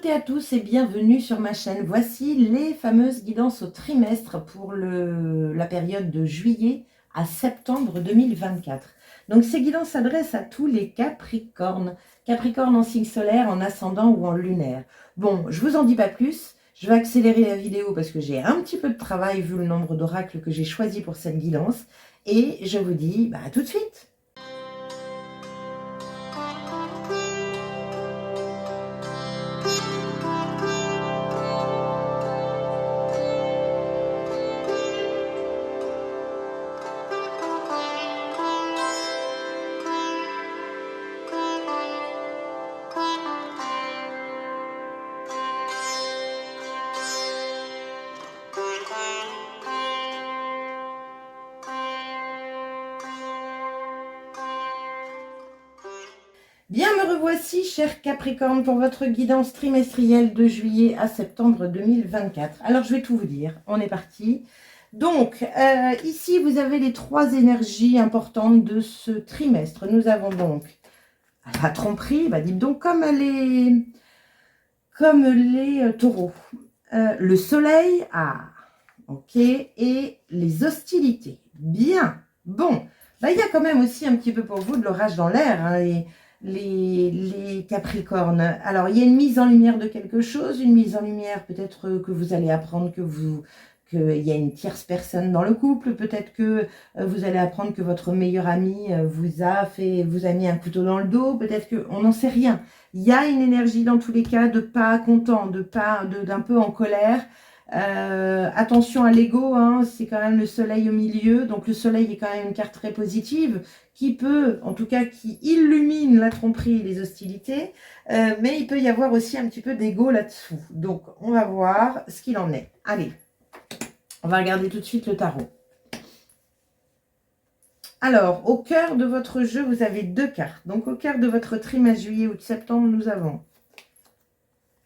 toutes et à tous et bienvenue sur ma chaîne. Voici les fameuses guidances au trimestre pour la période de juillet à septembre 2024. Donc ces guidances s'adressent à tous les Capricornes. Capricorne en signe solaire, en ascendant ou en lunaire. Bon, je vous en dis pas plus. Je vais accélérer la vidéo parce que j'ai un petit peu de travail vu le nombre d'oracles que j'ai choisi pour cette guidance. Et je vous dis à tout de suite. Bien, me revoici, cher Capricorne, pour votre guidance trimestrielle de juillet à septembre 2024. Alors, je vais tout vous dire. On est parti. Donc, ici, vous avez les trois énergies importantes de ce trimestre. Nous avons donc la tromperie, dites donc, comme les taureaux. Le soleil, ok, et les hostilités. Bien, bon. Il y a quand même aussi un petit peu pour vous de l'orage dans l'air, hein, les Capricornes. Alors, il y a une mise en lumière de quelque chose, une mise en lumière peut-être que vous allez apprendre qu'il y a une tierce personne dans le couple, peut-être que vous allez apprendre que votre meilleur ami vous a mis un couteau dans le dos, peut-être que, on n'en sait rien. Il y a une énergie dans tous les cas de pas content, d'un peu en colère. Attention à l'ego, hein, c'est quand même le soleil au milieu, donc le soleil est quand même une carte très positive qui peut, en tout cas qui illumine la tromperie et les hostilités, mais il peut y avoir aussi un petit peu d'ego là-dessous. Donc on va voir ce qu'il en est. Allez, on va regarder tout de suite le tarot. Alors, au cœur de votre jeu, vous avez deux cartes. Donc au cœur de votre trimestre juillet ou de septembre, nous avons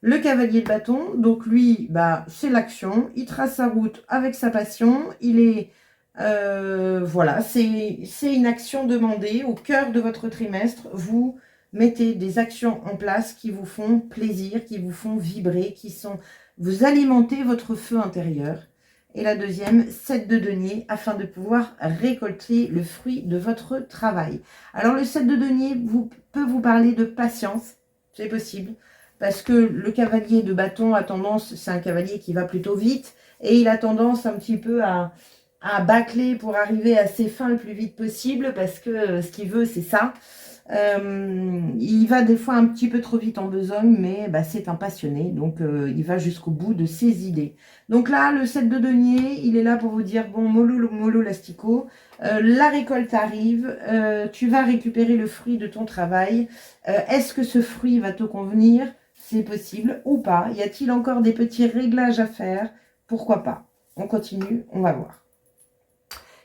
le cavalier de bâton. Donc lui, c'est l'action. Il trace sa route avec sa passion. Il est, voilà, c'est une action demandée. Au cœur de votre trimestre, vous mettez des actions en place qui vous font plaisir, qui vous font vibrer, vous alimentez votre feu intérieur. Et la deuxième, 7 de denier, afin de pouvoir récolter le fruit de votre travail. Alors le 7 de denier peut vous parler de patience, c'est possible. Parce que le cavalier de bâton a tendance, c'est un cavalier qui va plutôt vite, et il a tendance un petit peu à bâcler pour arriver à ses fins le plus vite possible, parce que ce qu'il veut, c'est ça. Il va des fois un petit peu trop vite en besogne, mais c'est un passionné, donc il va jusqu'au bout de ses idées. Donc là, le 7 de denier, il est là pour vous dire, bon, mollo l'astico, la récolte arrive, tu vas récupérer le fruit de ton travail. Est-ce que ce fruit va te convenir ? C'est possible ou pas. Y a-t-il encore des petits réglages à faire? Pourquoi pas? On continue, on va voir.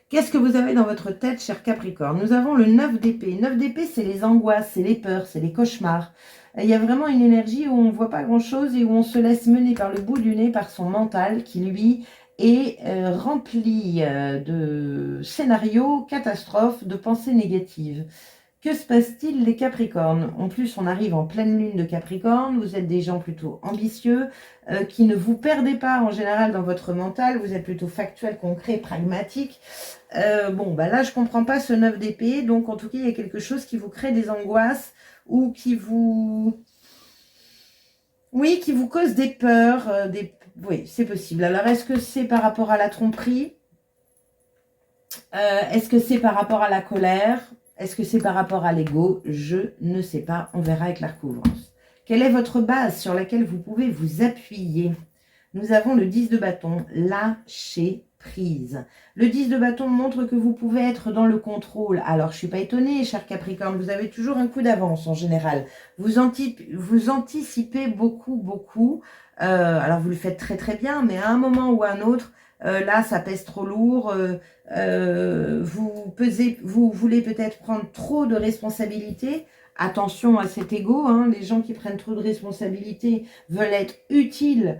Qu'est-ce que vous avez dans votre tête, cher Capricorne? Nous avons le 9 d'épée. 9 d'épée, c'est les angoisses, c'est les peurs, c'est les cauchemars. Il y a vraiment une énergie où on ne voit pas grand-chose et où on se laisse mener par le bout du nez par son mental qui, lui, est rempli de scénarios catastrophes, de pensées négatives. Que se passe-t-il les Capricornes? En plus, on arrive en pleine lune de Capricorne. Vous êtes des gens plutôt ambitieux, qui ne vous perdez pas en général dans votre mental. Vous êtes plutôt factuel, concret, pragmatique. Là, je comprends pas ce 9 d'épée. Donc, en tout cas, il y a quelque chose qui vous crée des angoisses ou qui vous... Oui, qui vous cause des peurs. Oui, c'est possible. Alors, est-ce que c'est par rapport à la tromperie? Est-ce que c'est par rapport à la colère? Est-ce que c'est par rapport à l'ego? Je ne sais pas, on verra avec la recouvrance. Quelle est votre base sur laquelle vous pouvez vous appuyer? Nous avons le 10 de bâton, lâcher prise. Le 10 de bâton montre que vous pouvez être dans le contrôle. Alors, je ne suis pas étonnée, cher Capricorne, vous avez toujours un coup d'avance en général. Vous anticipez beaucoup. Alors, vous le faites très très bien, mais à un moment ou à un autre, là, ça pèse trop lourd. Vous voulez peut-être prendre trop de responsabilités. Attention à cet ego, hein. Les gens qui prennent trop de responsabilités veulent être utiles.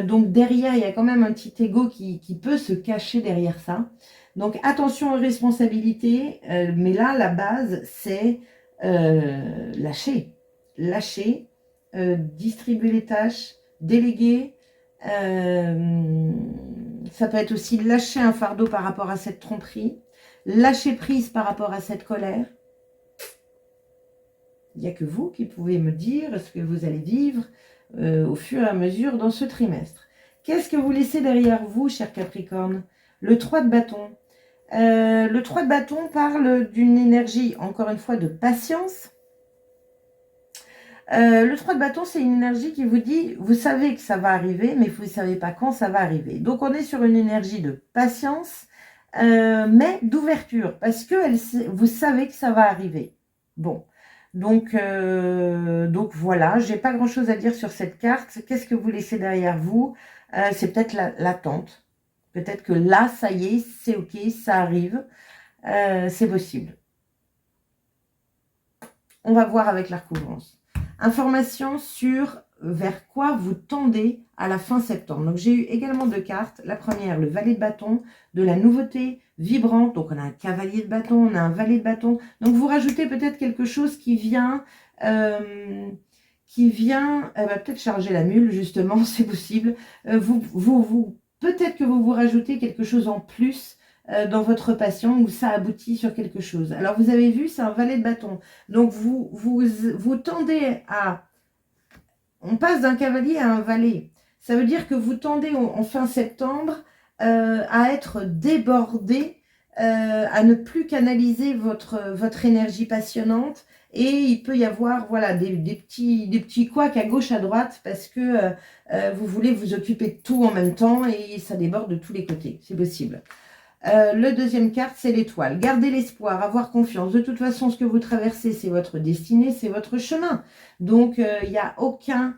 Donc derrière, il y a quand même un petit ego qui peut se cacher derrière ça. Donc attention aux responsabilités. Mais là, la base, c'est lâcher. Lâcher distribuer les tâches, déléguer. Ça peut être aussi lâcher un fardeau par rapport à cette tromperie, lâcher prise par rapport à cette colère. Il n'y a que vous qui pouvez me dire ce que vous allez vivre au fur et à mesure dans ce trimestre. Qu'est-ce que vous laissez derrière vous, cher Capricorne? Le 3 de bâton. Le 3 de bâton parle d'une énergie, encore une fois, de patience. Le 3 de bâton, c'est une énergie qui vous dit, vous savez que ça va arriver, mais vous ne savez pas quand ça va arriver. Donc, on est sur une énergie de patience, mais d'ouverture, parce que vous savez que ça va arriver. Bon, donc voilà, je n'ai pas grand-chose à dire sur cette carte. Qu'est-ce que vous laissez derrière vous? C'est peut-être l'attente. Peut-être que là, ça y est, c'est OK, ça arrive. C'est possible. On va voir avec la recouvrance. Information sur vers quoi vous tendez à la fin septembre. Donc, j'ai eu également 2 cartes. La première, le valet de bâton, de la nouveauté vibrante. Donc, on a un cavalier de bâton, on a un valet de bâton. Donc, vous rajoutez peut-être quelque chose qui vient peut-être charger la mule, justement, c'est possible. Peut-être que vous rajoutez quelque chose en plus dans votre passion où ça aboutit sur quelque chose. Alors, vous avez vu, c'est un valet de bâton. Donc, vous tendez à... On passe d'un cavalier à un valet. Ça veut dire que vous tendez en fin septembre à être débordé, à ne plus canaliser votre énergie passionnante. Et il peut y avoir voilà, des petits couacs à gauche, à droite, parce que vous voulez vous occuper de tout en même temps et ça déborde de tous les côtés. C'est possible. Le deuxième carte, c'est l'étoile. Gardez l'espoir, avoir confiance. De toute façon, ce que vous traversez, c'est votre destinée, c'est votre chemin. Donc, il n'y a aucune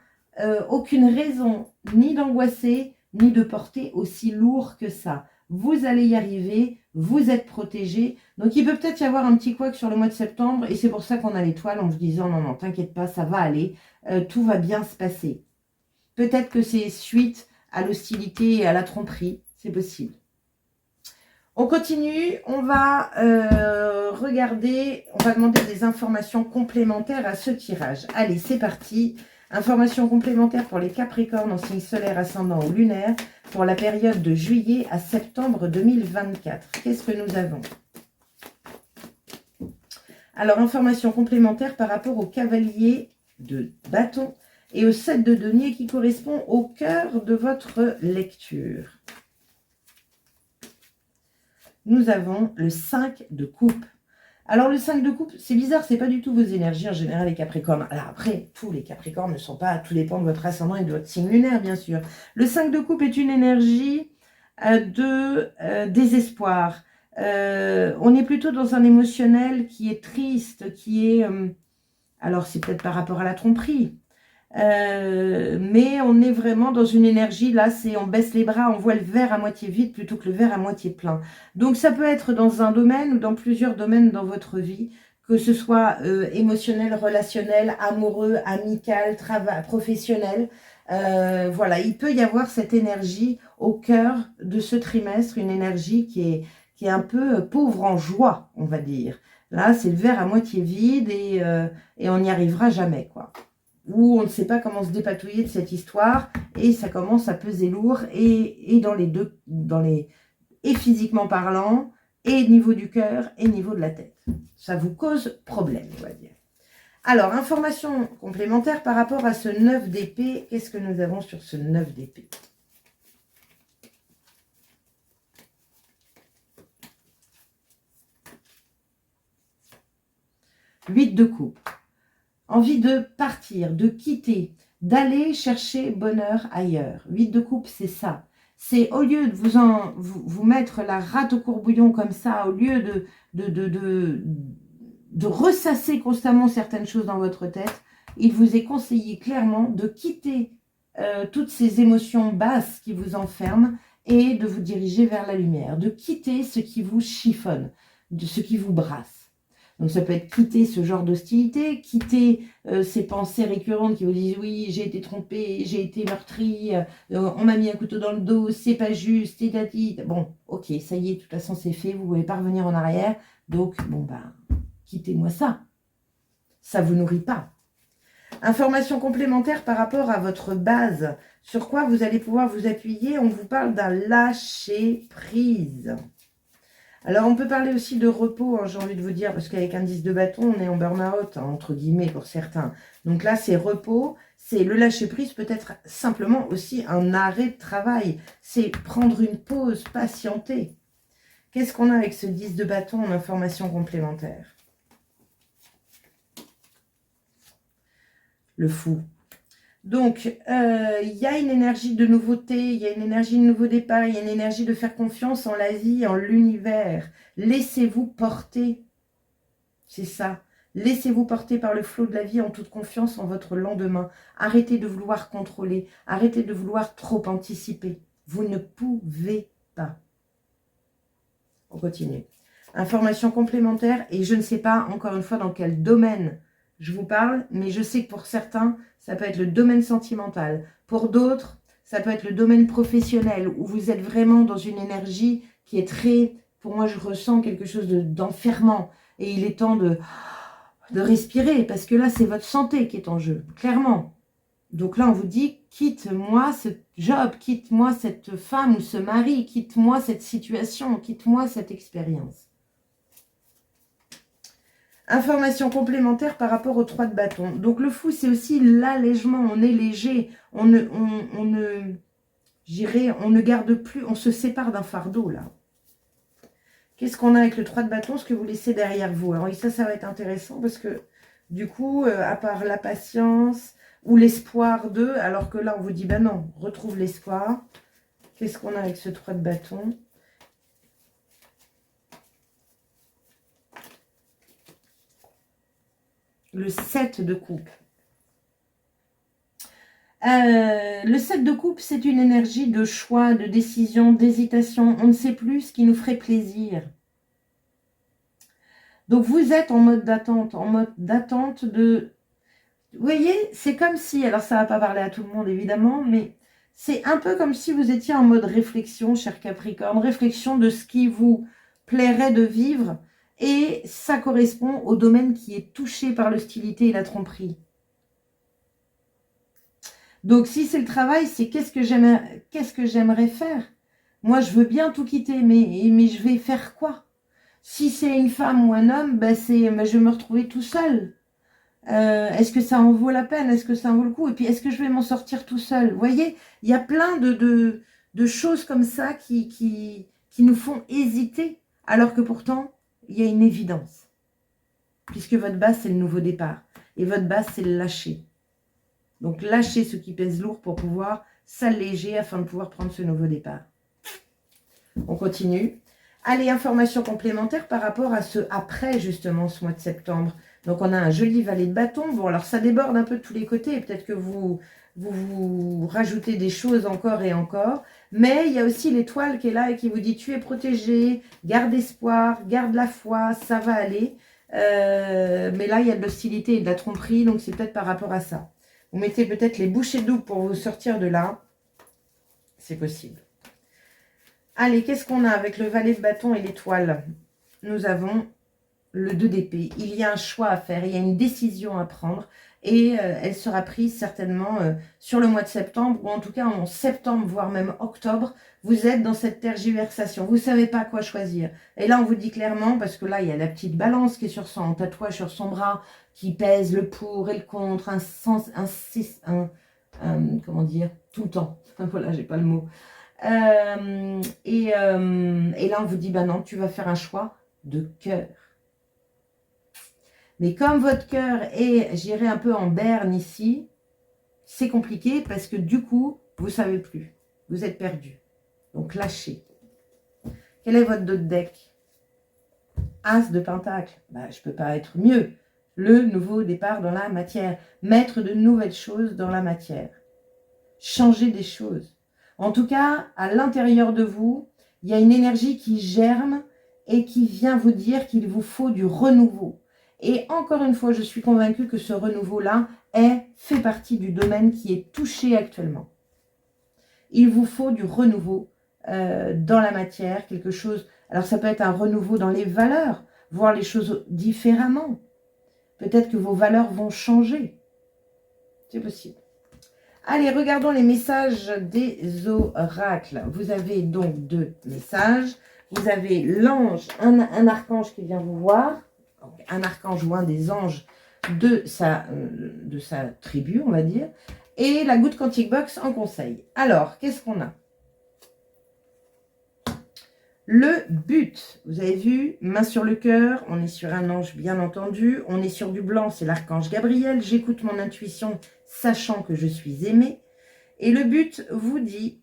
raison ni d'angoisser, ni de porter aussi lourd que ça. Vous allez y arriver, vous êtes protégé. Donc, il peut peut-être y avoir un petit couac sur le mois de septembre. Et c'est pour ça qu'on a l'étoile en vous disant, non, non, t'inquiète pas, ça va aller. Tout va bien se passer. Peut-être que c'est suite à l'hostilité et à la tromperie. C'est possible. On continue, on va regarder, on va demander des informations complémentaires à ce tirage. Allez, c'est parti. Informations complémentaires pour les Capricornes en signe solaire, ascendant ou lunaire pour la période de juillet à septembre 2024. Qu'est-ce que nous avons? Alors, informations complémentaires par rapport au cavalier de bâton et au 7 de denier qui correspond au cœur de votre lecture. Nous avons le 5 de coupe. Alors, le 5 de coupe, c'est bizarre, c'est pas du tout vos énergies en général, les Capricornes. Alors après, tous les Capricornes ne sont pas, tout dépend de votre ascendant et de votre signe lunaire, bien sûr. Le 5 de coupe est une énergie de désespoir. On est plutôt dans un émotionnel qui est triste, qui est... alors, c'est peut-être par rapport à la tromperie. Mais on est vraiment dans une énergie, là, c'est on baisse les bras, on voit le verre à moitié vide plutôt que le verre à moitié plein. Donc, ça peut être dans un domaine ou dans plusieurs domaines dans votre vie, que ce soit émotionnel, relationnel, amoureux, amical, travail, professionnel. Voilà, il peut y avoir cette énergie au cœur de ce trimestre, une énergie qui est un peu pauvre en joie, on va dire. Là, c'est le verre à moitié vide et on n'y arrivera jamais, quoi. Où on ne sait pas comment se dépatouiller de cette histoire et ça commence à peser lourd et dans les deux, et physiquement parlant, et niveau du cœur et niveau de la tête. Ça vous cause problème, on va dire. Alors, information complémentaire par rapport à ce 9 d'épée. Qu'est-ce que nous avons sur ce 9 d'épée? Huit de coupe. Envie de partir, de quitter, d'aller chercher bonheur ailleurs. 8 de coupe, c'est ça. C'est au lieu de vous mettre la rate au courbouillon comme ça, au lieu de ressasser constamment certaines choses dans votre tête, il vous est conseillé clairement de quitter toutes ces émotions basses qui vous enferment et de vous diriger vers la lumière, de quitter ce qui vous chiffonne, de ce qui vous brasse. Donc, ça peut être quitter ce genre d'hostilité, quitter ces pensées récurrentes qui vous disent « Oui, j'ai été trompée, j'ai été meurtrie, on m'a mis un couteau dans le dos, c'est pas juste, c'est tati. » Bon, ok, ça y est, de toute façon, c'est fait, vous ne pouvez pas revenir en arrière. Donc, bon, ben, quittez-moi ça. Ça ne vous nourrit pas. Information complémentaire par rapport à votre base. Sur quoi vous allez pouvoir vous appuyer? On vous parle d'un lâcher prise. Alors, on peut parler aussi de repos, hein, j'ai envie de vous dire, parce qu'avec un 10 de bâton, on est en burn-out, hein, entre guillemets, pour certains. Donc là, c'est repos, c'est le lâcher-prise, peut-être simplement aussi un arrêt de travail. C'est prendre une pause, patienter. Qu'est-ce qu'on a avec ce 10 de bâton en information complémentaire? Le fou. Donc, il y a une énergie de nouveauté, il y a une énergie de nouveau départ, il y a une énergie de faire confiance en la vie, en l'univers. Laissez-vous porter. C'est ça. Laissez-vous porter par le flot de la vie en toute confiance en votre lendemain. Arrêtez de vouloir contrôler. Arrêtez de vouloir trop anticiper. Vous ne pouvez pas. On continue. Information complémentaire, et je ne sais pas encore une fois dans quel domaine je vous parle, mais je sais que pour certains, ça peut être le domaine sentimental. Pour d'autres, ça peut être le domaine professionnel, où vous êtes vraiment dans une énergie qui est très... Pour moi, je ressens quelque chose d'enfermant. Et il est temps de respirer, parce que là, c'est votre santé qui est en jeu, clairement. Donc là, on vous dit, quitte-moi ce job, quitte-moi cette femme ou ce mari, quitte-moi cette situation, quitte-moi cette expérience. Information complémentaire par rapport aux 3 de bâton. Donc le fou, c'est aussi l'allègement, on est léger, on ne garde plus, on se sépare d'un fardeau là. Qu'est-ce qu'on a avec le 3 de bâton, ce que vous laissez derrière vous? Alors ça va être intéressant parce que du coup, à part la patience ou l'espoir de, alors que là on vous dit, ben non, retrouve l'espoir. Qu'est-ce qu'on a avec ce 3 de bâton? Le 7 de coupe. Le 7 de coupe, c'est une énergie de choix, de décision, d'hésitation. On ne sait plus ce qui nous ferait plaisir. Donc, vous êtes en mode d'attente de... Vous voyez, c'est comme si, alors ça ne va pas parler à tout le monde évidemment, mais c'est un peu comme si vous étiez en mode réflexion, cher Capricorne, réflexion de ce qui vous plairait de vivre. Et ça correspond au domaine qui est touché par l'hostilité et la tromperie. Donc, si c'est le travail, c'est qu'est-ce que j'aimerais faire? Moi, je veux bien tout quitter, mais je vais faire quoi? Si c'est une femme ou un homme, je vais me retrouver tout seul. Est-ce que ça en vaut la peine? Est-ce que ça en vaut le coup? Et puis, est-ce que je vais m'en sortir tout seul? Vous voyez, il y a plein de choses comme ça qui nous font hésiter, alors que pourtant, il y a une évidence. Puisque votre base, c'est le nouveau départ. Et votre base, c'est le lâcher. Donc, lâchez ce qui pèse lourd pour pouvoir s'alléger afin de pouvoir prendre ce nouveau départ. On continue. Allez, information complémentaire par rapport à ce après, justement, ce mois de septembre. Donc, on a un joli valet de bâton. Bon, alors, ça déborde un peu de tous les côtés. Peut-être que vous rajoutez des choses encore et encore. Mais il y a aussi l'étoile qui est là et qui vous dit, tu es protégé, garde espoir, garde la foi, ça va aller. Mais là, il y a de l'hostilité et de la tromperie, donc c'est peut-être par rapport à ça. Vous mettez peut-être les bouchées doubles pour vous sortir de là. C'est possible. Allez, qu'est-ce qu'on a avec le valet de bâton et l'étoile? Nous avons le 2 d'épée. Il y a un choix à faire, il y a une décision à prendre. Et elle sera prise certainement sur le mois de septembre, ou en tout cas en septembre, voire même octobre. Vous êtes dans cette tergiversation. Vous ne savez pas quoi choisir. Et là, on vous dit clairement, parce que là, il y a la petite balance qui est sur son tatouage, sur son bras, qui pèse le pour et le contre, comment dire, tout le temps. Voilà, j'ai pas le mot. Et là, on vous dit, bah non, tu vas faire un choix de cœur. Mais comme votre cœur est, j'irai un peu en berne ici, c'est compliqué parce que du coup, vous ne savez plus. Vous êtes perdu. Donc, lâchez. Quel est votre dos de deck? As de pentacle. Bah, je ne peux pas être mieux. Le nouveau départ dans la matière. Mettre de nouvelles choses dans la matière. Changer des choses. En tout cas, à l'intérieur de vous, il y a une énergie qui germe et qui vient vous dire qu'il vous faut du renouveau. Et encore une fois, je suis convaincue que ce renouveau-là fait partie du domaine qui est touché actuellement. Il vous faut du renouveau dans la matière, quelque chose... Alors ça peut être un renouveau dans les valeurs, voir les choses différemment. Peut-être que vos valeurs vont changer. C'est possible. Allez, regardons les messages des oracles. Vous avez donc 2 messages. Vous avez l'ange, un archange qui vient vous voir. Un archange ou un des anges de sa tribu, on va dire. Et la Good Quantic Box en conseil. Alors, qu'est-ce qu'on a? Le but, vous avez vu, main sur le cœur, on est sur un ange bien entendu, on est sur du blanc, c'est l'archange Gabriel, j'écoute mon intuition sachant que je suis aimée. Et le but vous dit,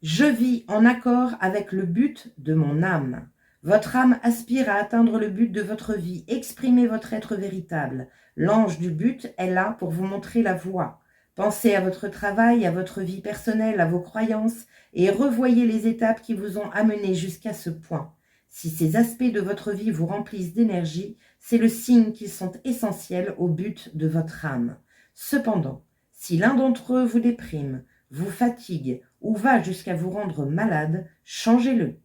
je vis en accord avec le but de mon âme. Votre âme aspire à atteindre le but de votre vie, exprimez votre être véritable. L'ange du but est là pour vous montrer la voie. Pensez à votre travail, à votre vie personnelle, à vos croyances et revoyez les étapes qui vous ont amené jusqu'à ce point. Si ces aspects de votre vie vous remplissent d'énergie, c'est le signe qu'ils sont essentiels au but de votre âme. Cependant, si l'un d'entre eux vous déprime, vous fatigue ou va jusqu'à vous rendre malade, changez-le.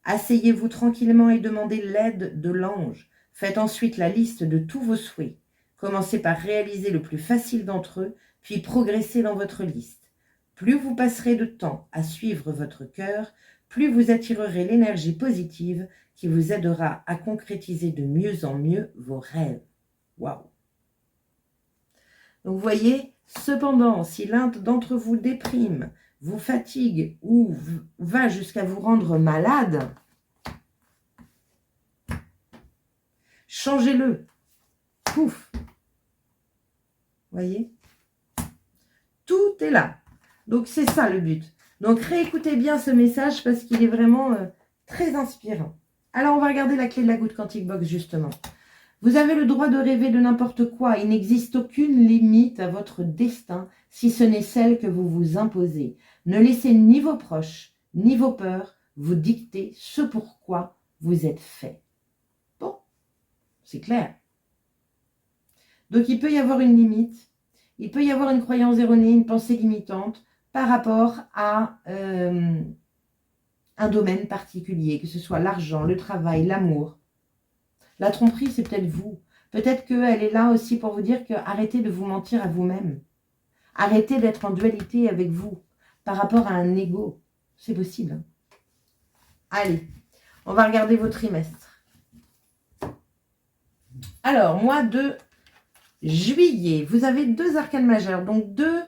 Asseyez-vous tranquillement et demandez l'aide de l'ange. Faites ensuite la liste de tous vos souhaits. Commencez par réaliser le plus facile d'entre eux, puis progressez dans votre liste. Plus vous passerez de temps à suivre votre cœur, plus vous attirerez l'énergie positive qui vous aidera à concrétiser de mieux en mieux vos rêves. Waouh! Donc vous voyez, cependant, si l'un d'entre vous déprime, vous fatigue ou va jusqu'à vous rendre malade, changez-le. Pouf! Voyez? Tout est là. Donc c'est ça le but. Donc réécoutez bien ce message parce qu'il est vraiment très inspirant. Alors on va regarder la clé de la Good Quantic Box justement. Vous avez le droit de rêver de n'importe quoi. Il n'existe aucune limite à votre destin si ce n'est celle que vous vous imposez. Ne laissez ni vos proches, ni vos peurs vous dicter ce pourquoi vous êtes fait. Bon, c'est clair. Donc il peut y avoir une limite, il peut y avoir une croyance erronée, une pensée limitante par rapport à un domaine particulier, que ce soit l'argent, le travail, l'amour. La tromperie, c'est peut-être vous. Peut-être qu'elle est là aussi pour vous dire que arrêtez de vous mentir à vous-même. Arrêtez d'être en dualité avec vous par rapport à un ego. C'est possible. Allez, on va regarder vos trimestres. Alors, mois de juillet, vous avez 2 arcanes majeures, donc 2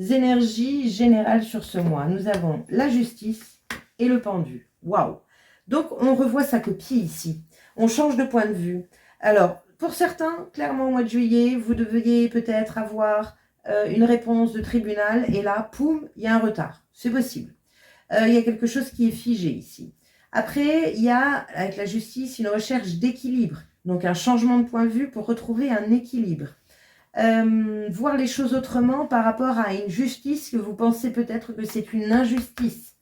énergies générales sur ce mois. Nous avons la justice et le pendu. Waouh! Donc, on revoit sa copie ici. On change de point de vue. Alors, pour certains, clairement, au mois de juillet, vous deviez peut-être avoir une réponse de tribunal. Et là, poum, il y a un retard. C'est possible. Il y a quelque chose qui est figé ici. Après, il y a, avec la justice, une recherche d'équilibre. Donc, un changement de point de vue pour retrouver un équilibre. Voir les choses autrement par rapport à une justice que vous pensez peut-être que c'est une injustice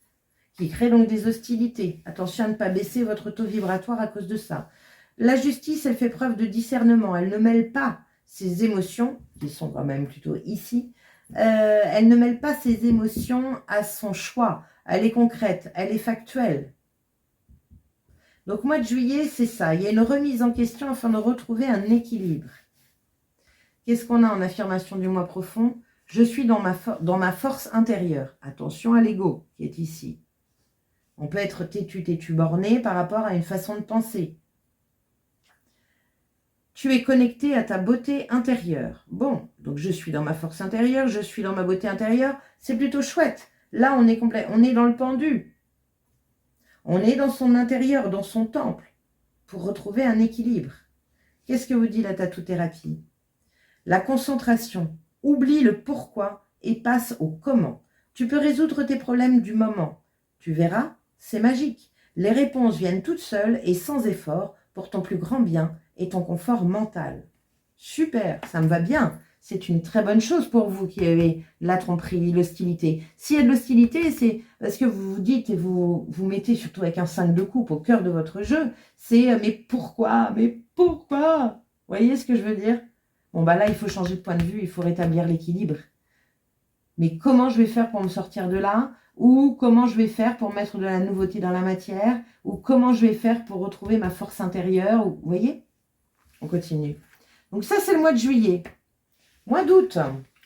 qui crée donc des hostilités. Attention à ne pas baisser votre taux vibratoire à cause de ça. La justice, elle fait preuve de discernement. Elle ne mêle pas ses émotions, qui sont quand même plutôt ici, elle ne mêle pas ses émotions à son choix. Elle est concrète, elle est factuelle. Donc, mois de juillet, c'est ça. Il y a une remise en question afin de retrouver un équilibre. Qu'est-ce qu'on a en affirmation du mois profond? Je suis dans ma force intérieure. Attention à l'ego qui est ici. On peut être têtu, borné par rapport à une façon de penser. Tu es connecté à ta beauté intérieure. Bon, donc je suis dans ma force intérieure, je suis dans ma beauté intérieure. C'est plutôt chouette. Là, on est complet, on est dans le pendu. On est dans son intérieur, dans son temple, pour retrouver un équilibre. Qu'est-ce que vous dit la tatou-thérapie? La concentration. Oublie le pourquoi et passe au comment. Tu peux résoudre tes problèmes du moment. Tu verras, c'est magique. Les réponses viennent toutes seules et sans effort pour ton plus grand bien et ton confort mental. Super, ça me va bien. C'est une très bonne chose pour vous qui avez la tromperie, l'hostilité. S'il y a de l'hostilité, c'est parce que vous vous dites et vous mettez surtout avec un 5 de coupe au cœur de votre jeu. C'est mais pourquoi? Mais pourquoi? Vous voyez ce que je veux dire? Bon, bah là, il faut changer de point de vue, il faut rétablir l'équilibre. Mais comment je vais faire pour me sortir de là? Ou comment je vais faire pour mettre de la nouveauté dans la matière? Ou comment je vais faire pour retrouver ma force intérieure? Vous voyez? On continue. Donc ça, c'est le mois de juillet. Mois d'août,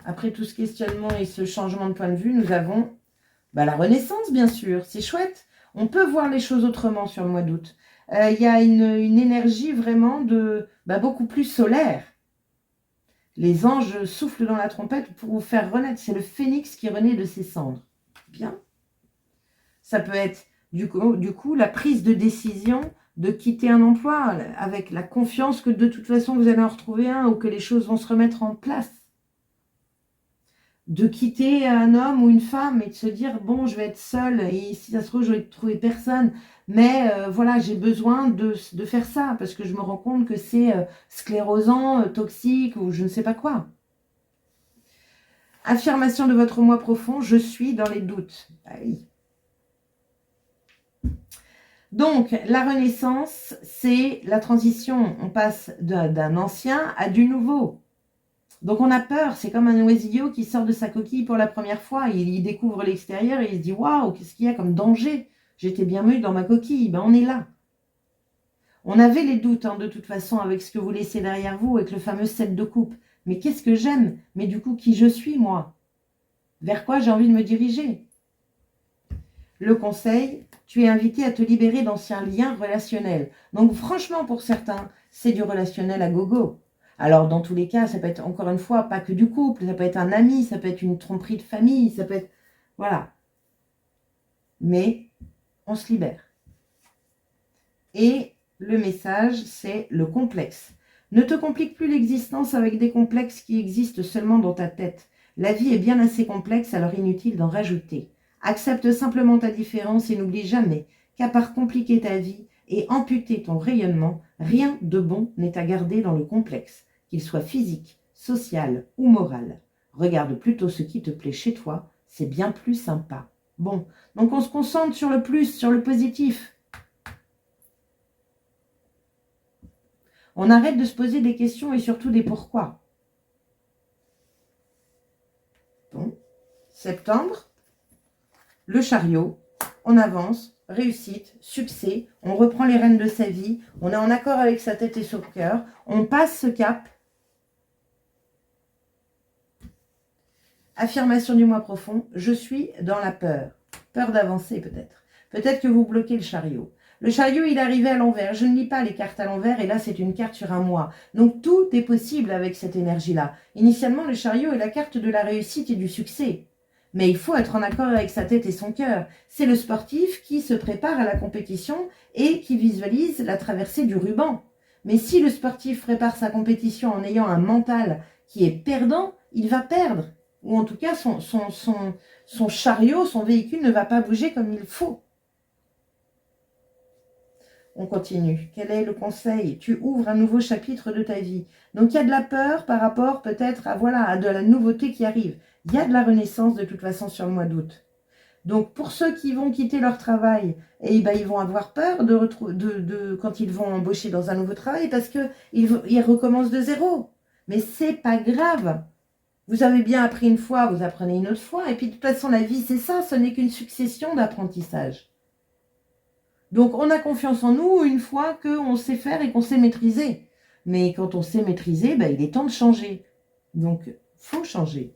après tout ce questionnement et ce changement de point de vue, nous avons la renaissance, bien sûr. C'est chouette. On peut voir les choses autrement sur le mois d'août. Il y a une énergie vraiment de beaucoup plus solaire. Les anges soufflent dans la trompette pour vous faire renaître. C'est le phénix qui renaît de ses cendres. Bien. Ça peut être du coup la prise de décision de quitter un emploi avec la confiance que de toute façon vous allez en retrouver un ou que les choses vont se remettre en place. De quitter un homme ou une femme et de se dire bon, je vais être seule et si ça se trouve je vais trouver personne, mais voilà, j'ai besoin de faire ça parce que je me rends compte que c'est sclérosant, toxique ou je ne sais pas quoi. Affirmation de votre moi profond, je suis dans les doutes. Ah oui. Donc, la renaissance, c'est la transition. On passe d'un ancien à du nouveau. Donc, on a peur. C'est comme un oisillot qui sort de sa coquille pour la première fois. Il découvre l'extérieur et il se dit « Waouh, qu'est-ce qu'il y a comme danger? J'étais bien mieux dans ma coquille. » Ben, on est là. On avait les doutes, de toute façon, avec ce que vous laissez derrière vous, avec le fameux 7 de coupe. Mais qu'est-ce que j'aime? Mais du coup, qui je suis, moi? Vers quoi j'ai envie de me diriger? Le conseil, tu es invité à te libérer d'anciens liens relationnels. Donc franchement, pour certains, c'est du relationnel à gogo. Alors dans tous les cas, ça peut être encore une fois pas que du couple, ça peut être un ami, ça peut être une tromperie de famille, ça peut être... Voilà. Mais on se libère. Et le message, c'est le complexe. Ne te complique plus l'existence avec des complexes qui existent seulement dans ta tête. La vie est bien assez complexe, alors inutile d'en rajouter. Accepte simplement ta différence et n'oublie jamais qu'à part compliquer ta vie et amputer ton rayonnement, rien de bon n'est à garder dans le complexe, qu'il soit physique, social ou moral. Regarde plutôt ce qui te plaît chez toi, c'est bien plus sympa. Bon, donc on se concentre sur le plus, sur le positif. On arrête de se poser des questions et surtout des pourquoi. Bon, septembre. Le chariot, on avance, réussite, succès, on reprend les rênes de sa vie, on est en accord avec sa tête et son cœur, on passe ce cap. Affirmation du moi profond, je suis dans la peur. Peur d'avancer peut-être. Peut-être que vous bloquez le chariot. Le chariot, il est arrivé à l'envers. Je ne lis pas les cartes à l'envers et là, c'est une carte sur un moi. Donc, tout est possible avec cette énergie-là. Initialement, le chariot est la carte de la réussite et du succès. Mais il faut être en accord avec sa tête et son cœur. C'est le sportif qui se prépare à la compétition et qui visualise la traversée du ruban. Mais si le sportif prépare sa compétition en ayant un mental qui est perdant, il va perdre. Ou en tout cas, son chariot, son véhicule ne va pas bouger comme il faut. On continue. Quel est le conseil? Tu ouvres un nouveau chapitre de ta vie. Donc, il y a de la peur par rapport peut-être à de la nouveauté qui arrive. Il y a de la renaissance de toute façon sur le mois d'août. Donc, pour ceux qui vont quitter leur travail, ils vont avoir peur quand ils vont embaucher dans un nouveau travail parce qu'ils recommencent de zéro. Mais c'est pas grave. Vous avez bien appris une fois, vous apprenez une autre fois. Et puis, de toute façon, la vie, c'est ça. Ce n'est qu'une succession d'apprentissages. Donc, on a confiance en nous une fois qu'on sait faire et qu'on sait maîtriser. Mais quand on sait maîtriser, il est temps de changer. Donc, il faut changer.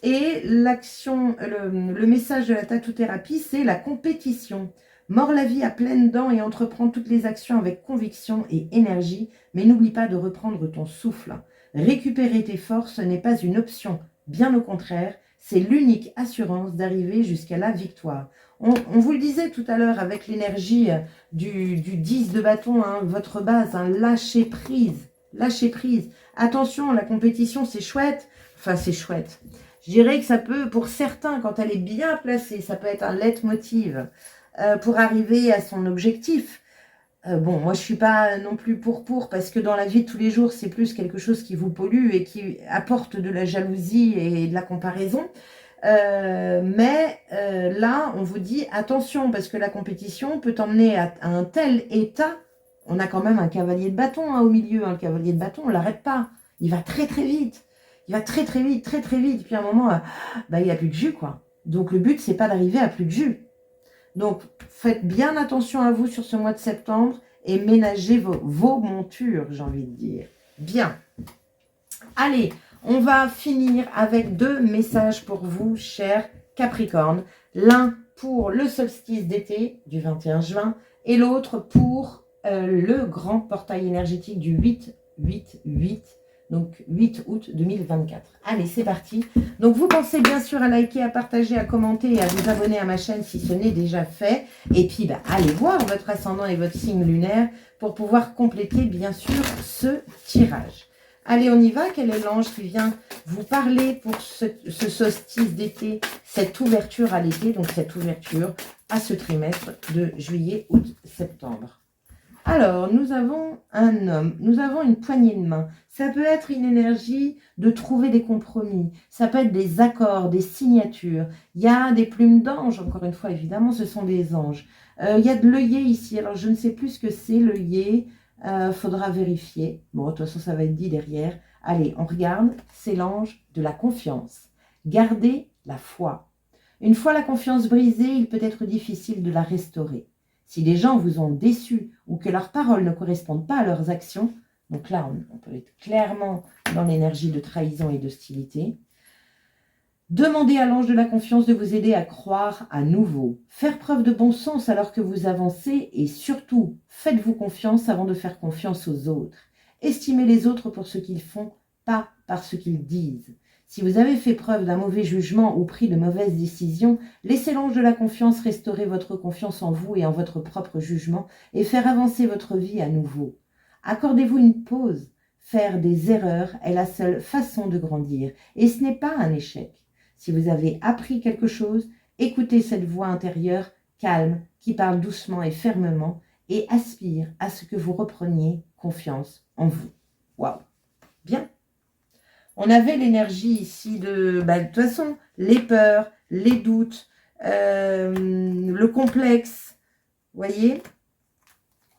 Et l'action, le message de la tatou-thérapie, c'est la compétition. Mords la vie à pleines dents et entreprends toutes les actions avec conviction et énergie, mais n'oublie pas de reprendre ton souffle. Récupérer tes forces n'est pas une option, bien au contraire, c'est l'unique assurance d'arriver jusqu'à la victoire. On vous le disait tout à l'heure avec l'énergie du 10 de bâton, votre base, lâcher prise. Lâcher prise. Attention, la compétition, c'est chouette. Enfin, c'est chouette. Je dirais que ça peut, pour certains, quand elle est bien placée, ça peut être un leitmotiv pour arriver à son objectif. Bon, moi, je suis pas non plus pour, parce que dans la vie de tous les jours, c'est plus quelque chose qui vous pollue et qui apporte de la jalousie et de la comparaison. Mais là, on vous dit attention, parce que la compétition peut emmener à un tel état. On a quand même un cavalier de bâton au milieu. Le cavalier de bâton, on l'arrête pas. Il va très très vite. Il va très très vite, très très vite. Puis à un moment, il n'a plus de jus, quoi. Donc le but, c'est pas d'arriver à plus de jus. Donc faites bien attention à vous sur ce mois de septembre et ménagez vos montures, j'ai envie de dire. Bien. Allez, On va finir avec 2 messages pour vous, chers Capricorne. L'un pour le solstice d'été du 21 juin et l'autre pour le grand portail énergétique du 8-8-8, donc 8 août 2024. Allez, c'est parti. Donc, vous pensez bien sûr à liker, à partager, à commenter et à vous abonner à ma chaîne si ce n'est déjà fait. Et puis, allez voir votre ascendant et votre signe lunaire pour pouvoir compléter bien sûr ce tirage. Allez, on y va. Quel est l'ange qui vient vous parler pour ce solstice d'été, cette ouverture à l'été, donc cette ouverture à ce trimestre de juillet, août, septembre. Alors, nous avons un homme, nous avons une poignée de main. Ça peut être une énergie de trouver des compromis. Ça peut être des accords, des signatures. Il y a des plumes d'ange, encore une fois, évidemment, ce sont des anges. Il y a de l'œillet ici. Alors, je ne sais plus ce que c'est, l'œillet. Faudra vérifier. Bon, de toute façon, ça va être dit derrière. Allez, on regarde. C'est l'ange de la confiance. Gardez la foi. Une fois la confiance brisée, il peut être difficile de la restaurer. Si les gens vous ont déçu ou que leurs paroles ne correspondent pas à leurs actions, donc là, on peut être clairement dans l'énergie de trahison et d'hostilité. Demandez à l'ange de la confiance de vous aider à croire à nouveau. Faire preuve de bon sens alors que vous avancez et surtout, faites-vous confiance avant de faire confiance aux autres. Estimez les autres pour ce qu'ils font, pas par ce qu'ils disent. Si vous avez fait preuve d'un mauvais jugement ou pris de mauvaises décisions, laissez l'ange de la confiance restaurer votre confiance en vous et en votre propre jugement et faire avancer votre vie à nouveau. Accordez-vous une pause. Faire des erreurs est la seule façon de grandir et ce n'est pas un échec. Si vous avez appris quelque chose, écoutez cette voix intérieure calme qui parle doucement et fermement et aspire à ce que vous repreniez confiance en vous. Waouh! Bien. On avait l'énergie ici de toute façon, les peurs, les doutes, le complexe, vous voyez.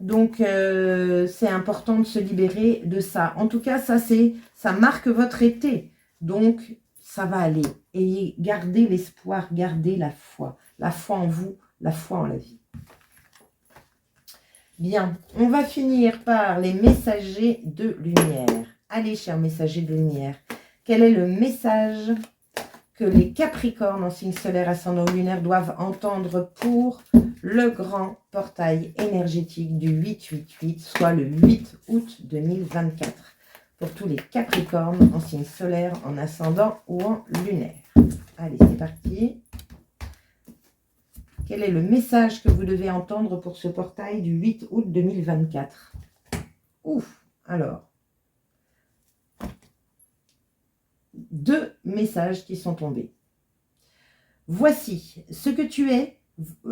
Donc, c'est important de se libérer de ça. En tout cas, ça marque votre été. Donc, ça va aller. Et gardez l'espoir, gardez la foi. La foi en vous, la foi en la vie. Bien, on va finir par les messagers de lumière. Allez, chers messagers de lumière, quel est le message que les Capricornes en signe solaire ascendant lunaire doivent entendre pour le grand portail énergétique du 8-8-8, soit le 8 août 2024, pour tous les Capricornes en signe solaire, en ascendant ou en lunaire. Allez, c'est parti. Quel est le message que vous devez entendre pour ce portail du 8 août 2024? Ouf, alors. 2 messages qui sont tombés. Voici ce que tu es.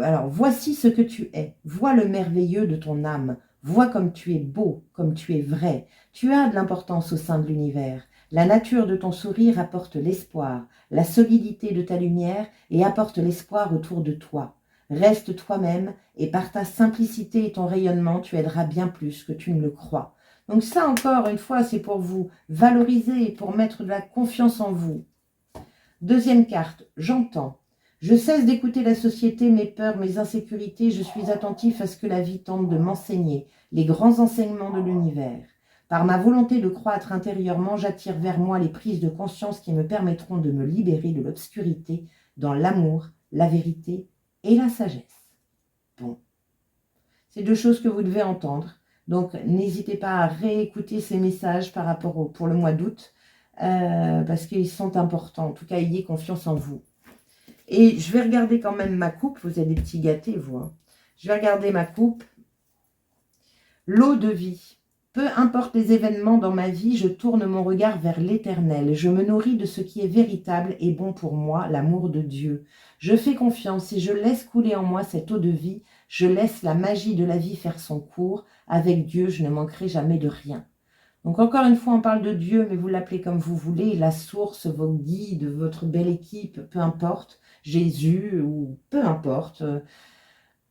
Alors, voici ce que tu es. Vois le merveilleux de ton âme. Vois comme tu es beau, comme tu es vrai. Tu as de l'importance au sein de l'univers. La nature de ton sourire apporte l'espoir, la solidité de ta lumière et apporte l'espoir autour de toi. Reste toi-même et par ta simplicité et ton rayonnement, tu aideras bien plus que tu ne le crois. Donc ça, encore une fois, c'est pour vous valoriser et pour mettre de la confiance en vous. Deuxième carte, j'entends. Je cesse d'écouter la société, mes peurs, mes insécurités. Je suis attentif à ce que la vie tente de m'enseigner, les grands enseignements de l'univers. Par ma volonté de croître intérieurement, j'attire vers moi les prises de conscience qui me permettront de me libérer de l'obscurité dans l'amour, la vérité et la sagesse. Bon, c'est 2 choses que vous devez entendre. Donc, n'hésitez pas à réécouter ces messages par rapport pour le mois d'août, parce qu'ils sont importants. En tout cas, ayez confiance en vous. Et je vais regarder quand même ma coupe. Vous êtes des petits gâtés, vous. Hein. Je vais regarder ma coupe. L'eau de vie. Peu importe les événements dans ma vie, je tourne mon regard vers l'éternel. Je me nourris de ce qui est véritable et bon pour moi, l'amour de Dieu. Je fais confiance et je laisse couler en moi cette eau de vie. Je laisse la magie de la vie faire son cours. Avec Dieu, je ne manquerai jamais de rien. Donc encore une fois, on parle de Dieu, mais vous l'appelez comme vous voulez. La source, vos guides, votre belle équipe, peu importe. Jésus ou peu importe.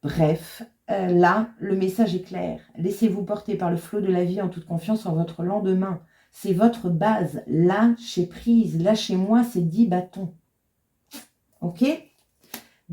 Bref, là, le message est clair. Laissez-vous porter par le flot de la vie en toute confiance en votre lendemain. C'est votre base. Lâchez prise. Lâchez-moi ces 10 bâtons. Ok ?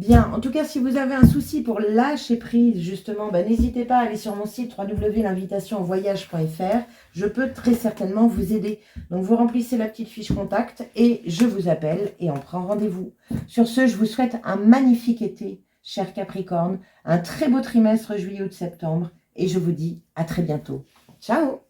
Bien, en tout cas, si vous avez un souci pour lâcher prise, justement, n'hésitez pas à aller sur mon site www.l'invitationenvoyage.fr. Je peux très certainement vous aider. Donc, vous remplissez la petite fiche contact et je vous appelle et on prend rendez-vous. Sur ce, je vous souhaite un magnifique été, cher Capricorne, un très beau trimestre juillet, août, septembre et je vous dis à très bientôt. Ciao!